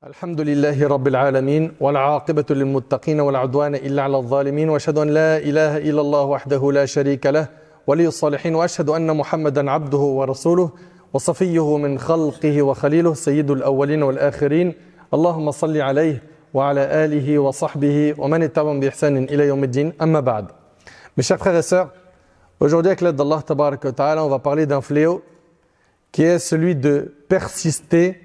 الحمد لله رب العالمين والعاقبة للمتقين ولا عدوان إلا على الظالمين وأشهد أن لا إله إلا الله وحده لا شريك له ولي الصالحين وأشهد أن محمدا عبده ورسوله وصفيه من خلقه وخليله سيد الأولين والآخرين اللهم صل عليه وعلى آله وصحبه ومن اتبعهم بإحسان إلى يوم الدين أما بعد. Mes chers frères et sœurs, aujourd'hui avec l'aide d'Allah Tabarak wa Ta'ala, on va parler d'un fléau qui est celui de persister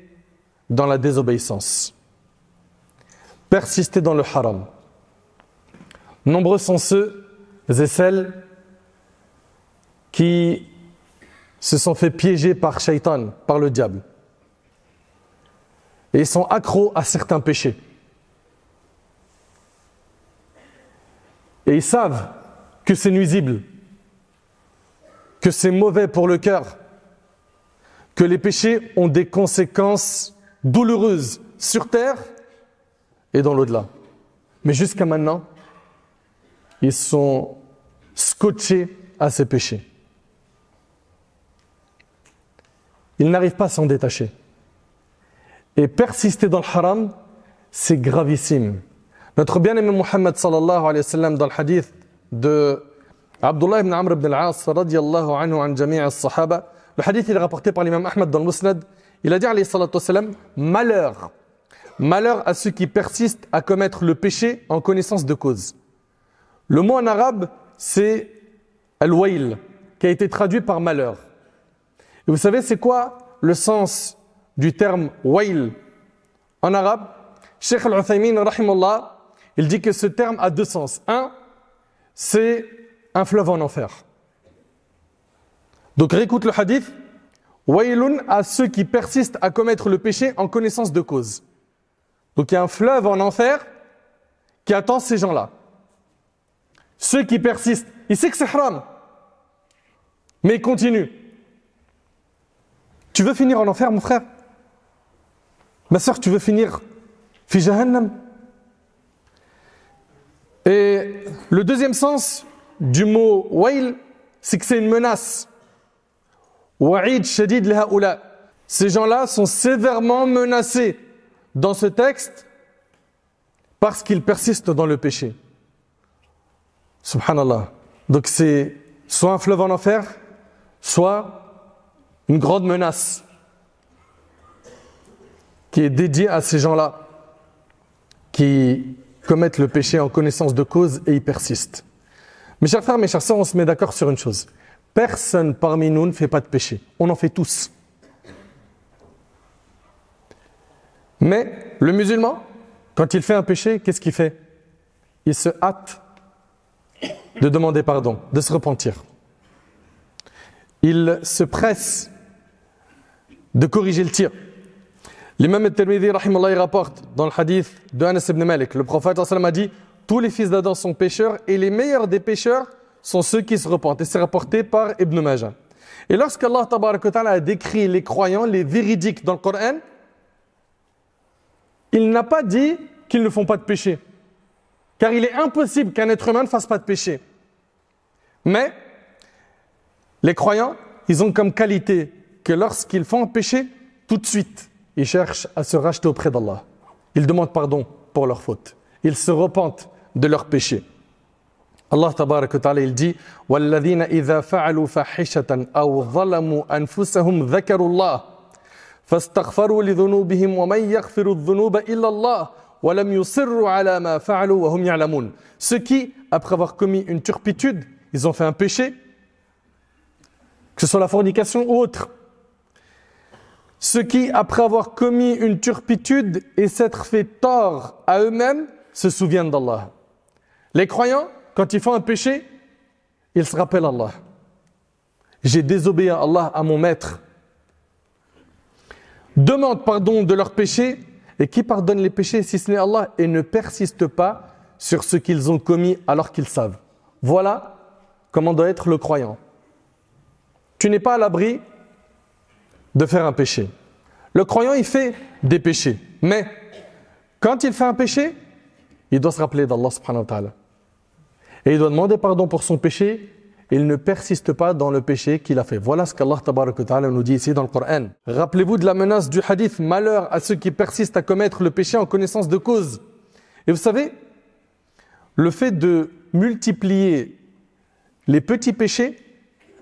dans la désobéissance. Persister dans le haram. Nombreux sont ceux et celles qui se sont fait piéger par Shaitan, par le diable. Et ils sont accros à certains péchés. Et ils savent que c'est nuisible, que c'est mauvais pour le cœur, que les péchés ont des conséquences douloureuses sur terre et dans l'au-delà. Mais jusqu'à maintenant, ils sont scotchés à ces péchés. Ils n'arrivent pas à s'en détacher. Et persister dans le haram, c'est gravissime. Notre bien-aimé Muhammad sallallahu alayhi wa sallam, dans le hadith de Abdullah ibn Amr ibn al-As radiyallahu anhu an jami' as-sahaba, le hadith il est rapporté par l'imam Ahmad dans le Musnad. Il a dit alayhi salatu wassalam, malheur à ceux qui persistent à commettre le péché en connaissance de cause. Le mot en arabe, c'est al-wail, qui a été traduit par malheur. Et vous savez, c'est quoi le sens du terme wail en arabe? Cheikh al-Uthaymin, rahimahullah, il dit que ce terme a deux sens. Un, c'est un fleuve en enfer. Donc réécoute le hadith. Wailun à ceux qui persistent à commettre le péché en connaissance de cause. Donc il y a un fleuve en enfer qui attend ces gens-là. Ceux qui persistent, ils savent que c'est haram, mais ils continuent. Tu veux finir en enfer, mon frère? Ma soeur, tu veux finir fi jahannam? Et le deuxième sens du mot wail, c'est que c'est une menace. Wa'id shadid li haoula. Ces gens-là sont sévèrement menacés dans ce texte parce qu'ils persistent dans le péché. Subhanallah. Donc c'est soit un fleuve en enfer, soit une grande menace qui est dédiée à ces gens-là qui commettent le péché en connaissance de cause et y persistent. Mes chers frères, mes chères sœurs, on se met d'accord sur une chose. Personne parmi nous ne fait pas de péché. On en fait tous. Mais le musulman, quand il fait un péché, qu'est-ce qu'il fait? Il se hâte de demander pardon, de se repentir. Il se presse de corriger le tir. L'imam al-Tirmidhi, rahimahullah, il rapporte dans le hadith de Anas ibn Malik, le prophète a dit, tous les fils d'Adam sont pécheurs et les meilleurs des pécheurs sont ceux qui se repentent. Et c'est rapporté par Ibn Majah. Et lorsqu'Allah Tabarak wa Ta'ala a décrit les croyants, les véridiques dans le Coran, il n'a pas dit qu'ils ne font pas de péché. Car il est impossible qu'un être humain ne fasse pas de péché. Mais les croyants, ils ont comme qualité que lorsqu'ils font un péché, tout de suite, ils cherchent à se racheter auprès d'Allah. Ils demandent pardon pour leurs fautes. Ils se repentent de leurs péchés. Allah Tabarak wa Ta'ala, il dit وَالَّذِينَ إِذَا فَعَلُوا فَحِشَةً أَوْ ظَلَمُوا أَنفُسَهُمْ ذَكَرُوا اللَّهَ فَاسْتَغْفَرُوا لِذُنُوبِهِمْ وَمَنْ يَغْفِرُ الذُّنُوبَ إِلَّا اللَّهُ وَلَمْ يُصِرُّوا عَلَى مَا فَعَلُوا وَهُمْ يَعْلَمُونَ. Ceux qui, après avoir commis une turpitude, ils ont fait un péché, que ce soit la fornication ou autre. Ceux qui, après avoir commis une turpitude et s'être fait tort à eux-mêmes, se souviennent d'Allah. Les croyants, quand ils font un péché, ils se rappellent Allah. J'ai désobéi à Allah, à mon maître. Demandent pardon de leurs péchés. Et qui pardonne les péchés si ce n'est Allah? Et ne persistent pas sur ce qu'ils ont commis alors qu'ils savent. Voilà comment doit être le croyant. Tu n'es pas à l'abri de faire un péché. Le croyant, il fait des péchés. Mais quand il fait un péché, il doit se rappeler d'Allah subhanahu wa ta'ala. Et il doit demander pardon pour son péché il ne persiste pas dans le péché qu'il a fait. Voilà ce qu'Allah Tabaraka wa Ta'ala nous dit ici dans le Coran. Rappelez-vous de la menace du hadith, malheur à ceux qui persistent à commettre le péché en connaissance de cause. Et vous savez, le fait de multiplier les petits péchés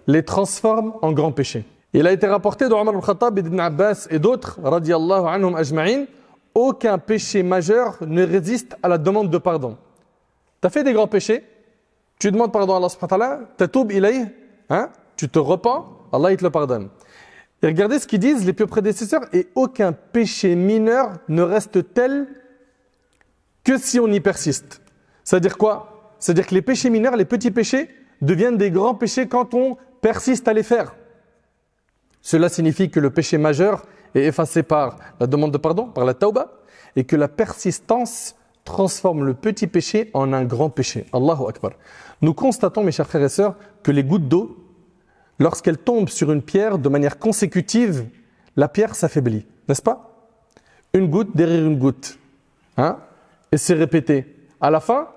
les transforme en grands péchés. Il a été rapporté de Omar al-Khattab et d'Ibn Abbas et d'autres, radiyallahu anhum ajma'in, aucun péché majeur ne résiste à la demande de pardon. Tu as fait des grands péchés, tu demandes pardon à Allah subhanahu wa ta'ala, tatoub ilayh, tu te repens, Allah il te le pardonne. Et regardez ce qu'ils disent les pieux prédécesseurs, et aucun péché mineur ne reste tel que si on y persiste. C'est-à-dire quoi? C'est-à-dire que les péchés mineurs, les petits péchés, deviennent des grands péchés quand on persiste à les faire. Cela signifie que le péché majeur est effacé par la demande de pardon, par la tauba, et que la persistance transforme le petit péché en un grand péché. Allahu Akbar. Nous constatons, mes chers frères et sœurs, que les gouttes d'eau, lorsqu'elles tombent sur une pierre de manière consécutive, la pierre s'affaiblit, n'est-ce pas? Une goutte derrière une goutte. Et c'est répété. À la fin,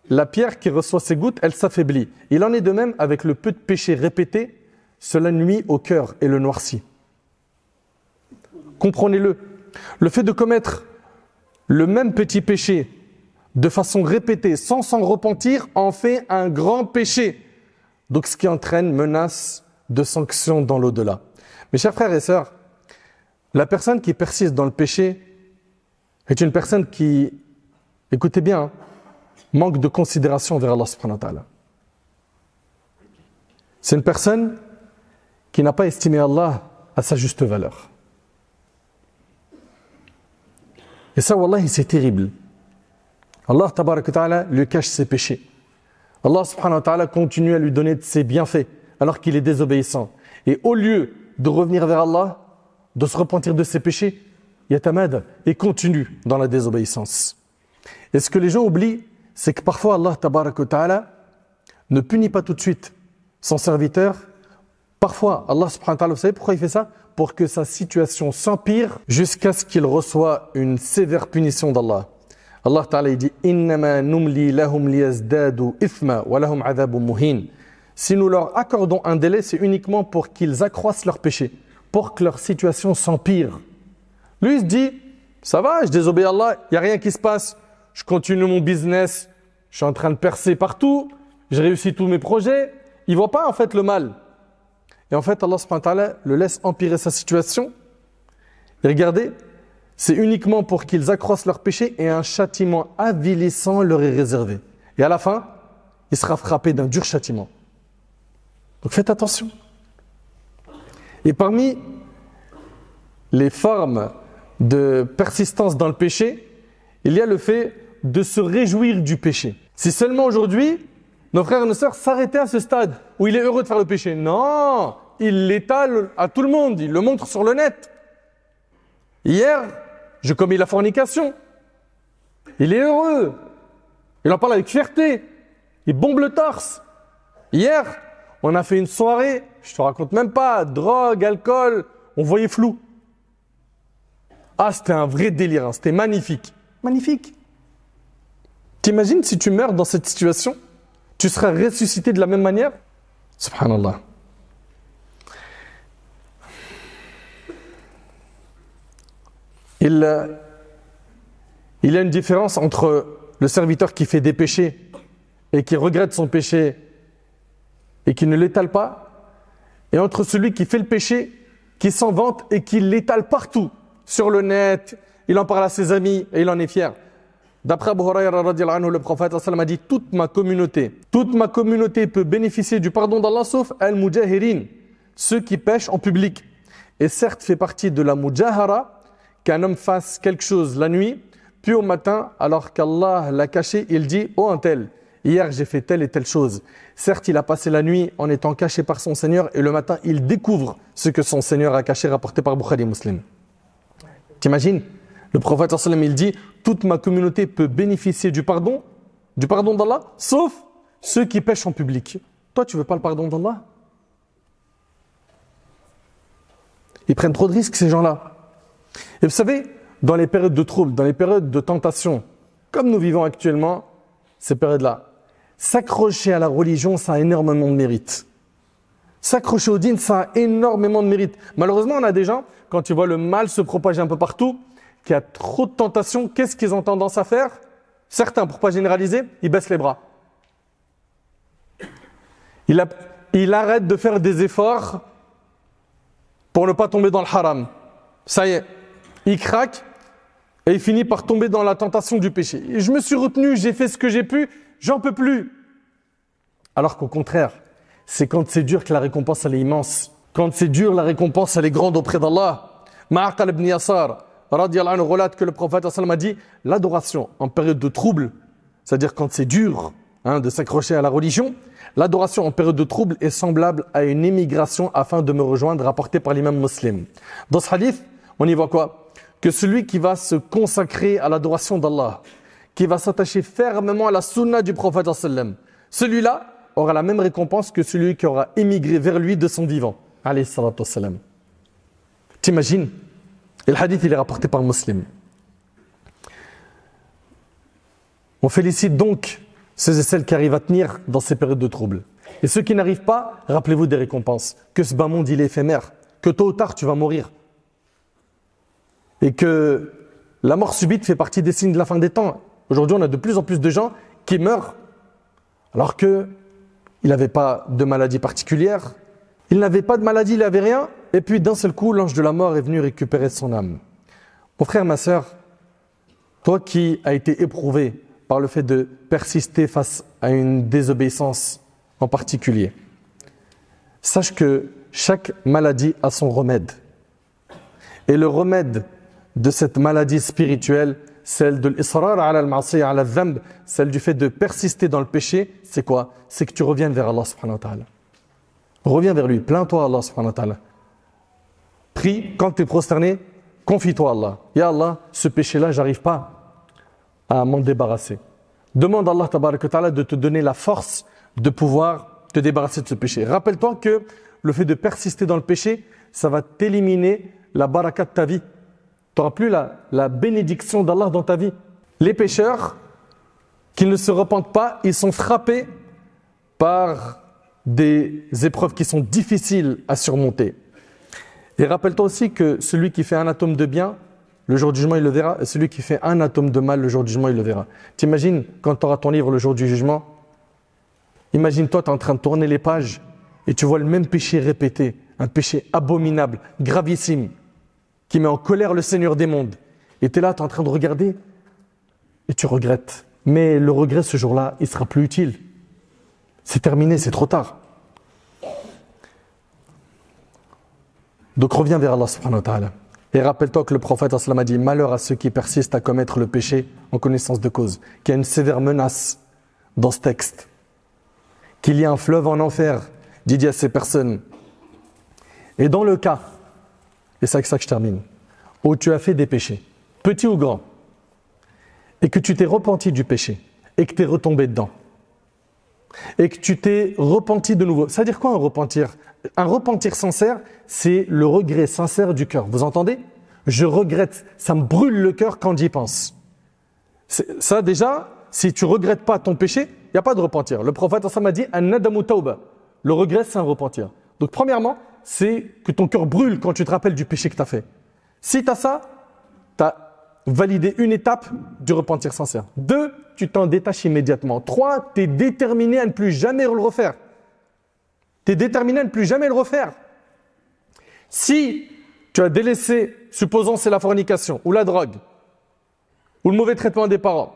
la pierre qui reçoit ces gouttes, elle s'affaiblit. Il en est de même avec le peu de péché répété, cela nuit au cœur et le noircit. Comprenez-le. Le fait de commettre le même petit péché de façon répétée, sans s'en repentir, en fait un grand péché. Donc ce qui entraîne menace de sanctions dans l'au-delà. Mes chers frères et sœurs, la personne qui persiste dans le péché est une personne qui, écoutez bien, manque de considération vers Allah subhanahu wa ta'ala. C'est une personne qui n'a pas estimé Allah à sa juste valeur. Et ça, wallahi, c'est terrible. Allah tabaraka wa ta'ala lui cache ses péchés. Allah subhanahu wa ta'ala continue à lui donner de ses bienfaits alors qu'il est désobéissant. Et au lieu de revenir vers Allah, de se repentir de ses péchés, yatamad et continue dans la désobéissance. Et ce que les gens oublient, c'est que parfois Allah tabaraka wa ta'ala ne punit pas tout de suite son serviteur. Parfois, Allah subhanahu wa ta'ala, vous savez pourquoi il fait ça? Pour que sa situation s'empire jusqu'à ce qu'il reçoive une sévère punition d'Allah. Allah ta'ala il dit innama numli lahum liyazdadu ithma wa lahum adhabun muhin. Si nous leur accordons un délai, c'est uniquement pour qu'ils accroissent leur péché, pour que leur situation s'empire. Lui il se dit ça va, je désobéis à Allah, il n'y a rien qui se passe, je continue mon business, je suis en train de percer partout, j'ai réussi tous mes projets. Il ne voit pas en fait le mal. Et en fait, Allah subhanahu wa ta'ala le laisse empirer sa situation. Et regardez, c'est uniquement pour qu'ils accroissent leur péché et un châtiment avilissant leur est réservé. Et à la fin, il sera frappé d'un dur châtiment. Donc faites attention. Et parmi les formes de persistance dans le péché, il y a le fait de se réjouir du péché. Si seulement aujourd'hui, nos frères et nos sœurs s'arrêtaient à ce stade où il est heureux de faire le péché. Non, il l'étale à tout le monde, il le montre sur le net. Hier, j'ai commis la fornication. Il est heureux. Il en parle avec fierté. Il bombe le torse. Hier, on a fait une soirée, je te raconte même pas, drogue, alcool, on voyait flou. Ah, c'était un vrai délire, hein. C'était magnifique. Magnifique. T'imagines si tu meurs dans cette situation? Tu seras ressuscité de la même manière? Subhanallah. Il y a une différence entre le serviteur qui fait des péchés et qui regrette son péché et qui ne l'étale pas, et entre celui qui fait le péché, qui s'en vante et qui l'étale partout, sur le net, il en parle à ses amis et il en est fier. D'après Abu Hurayra radiyallahu anhu, le prophète a dit toute ma communauté peut bénéficier du pardon d'Allah sauf al-mujahirin, ceux qui pêchent en public. Et certes fait partie de la mujahara qu'un homme fasse quelque chose la nuit, puis au matin, alors qu'Allah l'a caché, il dit oh un tel, hier j'ai fait telle et telle chose. Certes il a passé la nuit en étant caché par son Seigneur et le matin il découvre ce que son Seigneur a caché, rapporté par Bukhari Muslim. T'imagines? Le prophète il dit toute ma communauté peut bénéficier du pardon d'Allah, sauf ceux qui pêchent en public. Toi, tu veux pas le pardon d'Allah? Ils prennent trop de risques, ces gens-là. Et vous savez, dans les périodes de troubles, dans les périodes de tentation, comme nous vivons actuellement, ces périodes-là, S'accrocher à la religion, ça a énormément de mérite. S'accrocher au dîn, ça a énormément de mérite. Malheureusement, on a des gens, quand tu vois le mal se propager un peu partout, qu'il y a trop de tentations, qu'est-ce qu'ils ont tendance à faire? Certains, pour ne pas généraliser, ils baissent les bras. Il arrête de faire des efforts pour ne pas tomber dans le haram. Ça y est, il craque et il finit par tomber dans la tentation du péché. Et je me suis retenu, j'ai fait ce que j'ai pu, j'en peux plus. Alors qu'au contraire, c'est quand c'est dur que la récompense elle est immense. Quand c'est dur, la récompense elle est grande auprès d'Allah. Ma'aqal ibn Yasar, radiyallahu anhu, relate que le prophète a dit l'adoration en période de trouble, c'est-à-dire quand c'est dur de s'accrocher à la religion, l'adoration en période de trouble est semblable à une émigration afin de me rejoindre, rapporté par l'imam Muslim. Dans ce hadith, on y voit quoi? Que celui qui va se consacrer à l'adoration d'Allah, qui va s'attacher fermement à la sunna du prophète, celui-là aura la même récompense que celui qui aura émigré vers lui de son vivant. T'imagines? Et le hadith, il est rapporté par Muslim. On félicite donc ceux et celles qui arrivent à tenir dans ces périodes de trouble. Et ceux qui n'arrivent pas, rappelez-vous des récompenses. Que ce bas monde, il est éphémère. Que tôt ou tard, tu vas mourir. Et que la mort subite fait partie des signes de la fin des temps. Aujourd'hui, on a de plus en plus de gens qui meurent alors qu'ils n'avaient pas de maladie particulière. Ils n'avaient pas de maladie, ils n'avaient rien. Et puis d'un seul coup, l'ange de la mort est venu récupérer son âme. Mon frère, ma sœur, toi qui as été éprouvé par le fait de persister face à une désobéissance en particulier, sache que chaque maladie a son remède. Et le remède de cette maladie spirituelle, celle de l'israr ala al-ma'siyya ala al-dhanb, celle du fait de persister dans le péché, c'est quoi? C'est que tu reviennes vers Allah subhanahu wa ta'ala. Reviens vers lui, plains-toi à Allah subhanahu wa ta'ala. Prie, quand tu es prosterné, confie-toi à Allah. Ya Allah, ce péché-là, j'arrive pas à m'en débarrasser. Demande à Allah tabarak wa ta'ala de te donner la force de pouvoir te débarrasser de ce péché. Rappelle-toi que le fait de persister dans le péché, ça va t'éliminer la baraka de ta vie. Tu n'auras plus la bénédiction d'Allah dans ta vie. Les pécheurs qui ne se repentent pas, ils sont frappés par des épreuves qui sont difficiles à surmonter. Et rappelle-toi aussi que celui qui fait un atome de bien, le jour du jugement, il le verra. Et celui qui fait un atome de mal, le jour du jugement, il le verra. T'imagines, quand tu auras ton livre le jour du jugement, imagine-toi, tu es en train de tourner les pages et tu vois le même péché répété, un péché abominable, gravissime, qui met en colère le Seigneur des mondes. Et tu es là, tu es en train de regarder et tu regrettes. Mais le regret, ce jour-là, il ne sera plus utile. C'est terminé, c'est trop tard. Donc reviens vers Allah subhanahu wa ta'ala. Et rappelle-toi que le prophète a dit « Malheur à ceux qui persistent à commettre le péché en connaissance de cause ». Qu'il y a une sévère menace dans ce texte. Qu'il y a un fleuve en enfer dédié à ces personnes. Et dans le cas, et c'est avec ça que je termine, où tu as fait des péchés, petits ou grands, et que tu t'es repenti du péché, et que tu es retombé dedans, et que tu t'es repenti de nouveau. Ça veut dire quoi un repentir? Un repentir sincère, c'est le regret sincère du cœur. Vous entendez? Je regrette, ça me brûle le cœur quand j'y pense. Ça déjà, si tu ne regrettes pas ton péché, il n'y a pas de repentir. Le prophète m'a dit « An-nadamu tawba ». Le regret, c'est un repentir. Donc premièrement, c'est que ton cœur brûle quand tu te rappelles du péché que tu as fait. Si tu as ça, tu as validé une étape du repentir sincère. 2, tu t'en détaches immédiatement. 3, tu es déterminé à ne plus jamais le refaire. Tu es déterminé à ne plus jamais le refaire. Si tu as délaissé, supposons c'est la fornication, ou la drogue, ou le mauvais traitement des parents,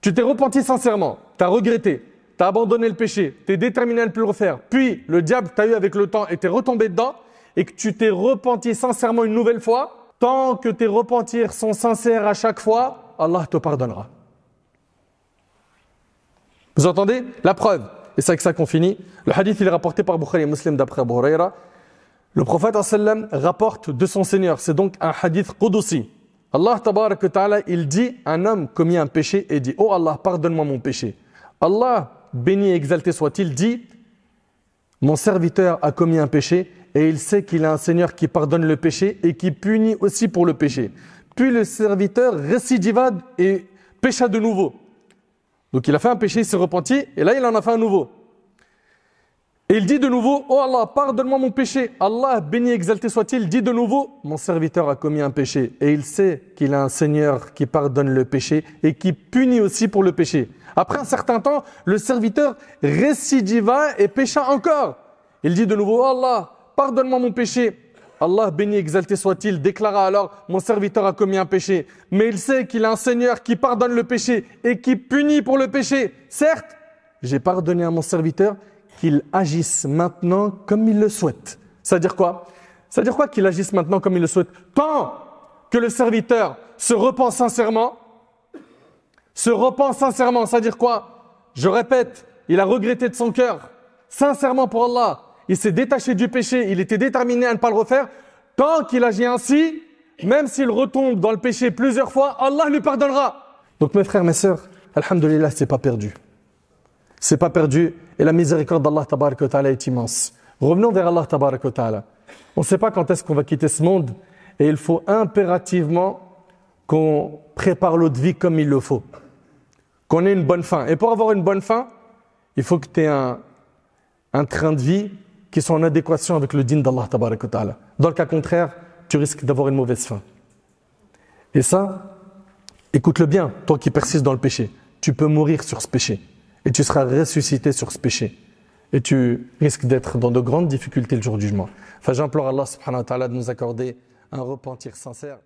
tu t'es repenti sincèrement, tu as regretté, tu as abandonné le péché, tu es déterminé à ne plus le refaire, puis le diable t'a eu avec le temps et t'es retombé dedans, et que tu t'es repenti sincèrement une nouvelle fois, tant que tes repentirs sont sincères à chaque fois, Allah te pardonnera. Vous entendez? La preuve. Et c'est avec ça qu'on finit. Le hadith, il est rapporté par Bukhari et Muslim d'après Abu Huraira. Le prophète sallam rapporte de son Seigneur. C'est donc un hadith qudusi. Allah tabarak wa ta'ala, il dit, un homme commis un péché et dit, oh Allah, pardonne-moi mon péché. Allah, béni et exalté soit-il, dit, mon serviteur a commis un péché et il sait qu'il a un Seigneur qui pardonne le péché et qui punit aussi pour le péché. Puis le serviteur récidiva et pécha de nouveau. Donc il a fait un péché, il s'est repenti, et là il en a fait un nouveau. Et il dit de nouveau, oh Allah, pardonne-moi mon péché. Allah, béni, exalté soit-il, dit de nouveau, mon serviteur a commis un péché. Et il sait qu'il a un Seigneur qui pardonne le péché et qui punit aussi pour le péché. Après un certain temps, le serviteur récidiva et pécha encore. Il dit de nouveau, oh Allah, pardonne-moi mon péché. Allah, béni, exalté soit-il, déclara alors, mon serviteur a commis un péché. Mais il sait qu'il a un Seigneur qui pardonne le péché et qui punit pour le péché. Certes, j'ai pardonné à mon serviteur, qu'il agisse maintenant comme il le souhaite. C'est-à-dire quoi? C'est-à-dire quoi qu'il agisse maintenant comme il le souhaite? Tant que le serviteur se repent sincèrement, c'est-à-dire quoi? Je répète, il a regretté de son cœur, sincèrement pour Allah, il s'est détaché du péché, il était déterminé à ne pas le refaire, tant qu'il agit ainsi, même s'il retombe dans le péché plusieurs fois, Allah lui pardonnera. Donc mes frères, mes sœurs, alhamdoulilah, c'est pas perdu. C'est pas perdu et la miséricorde d'Allah tabaraka wa ta'ala est immense. Revenons vers Allah tabaraka wa ta'ala. On ne sait pas quand est-ce qu'on va quitter ce monde et il faut impérativement qu'on prépare l'autre vie comme il le faut. Qu'on ait une bonne fin. Et pour avoir une bonne fin, il faut que tu aies un train de vie qui soit en adéquation avec le dîn d'Allah tabaraka wa ta'ala. Dans le cas contraire, tu risques d'avoir une mauvaise fin. Et ça, écoute-le bien, toi qui persistes dans le péché. Tu peux mourir sur ce péché. Et tu seras ressuscité sur ce péché. Et tu risques d'être dans de grandes difficultés le jour du jugement. Enfin, j'implore Allah subhanahu wa ta'ala de nous accorder un repentir sincère.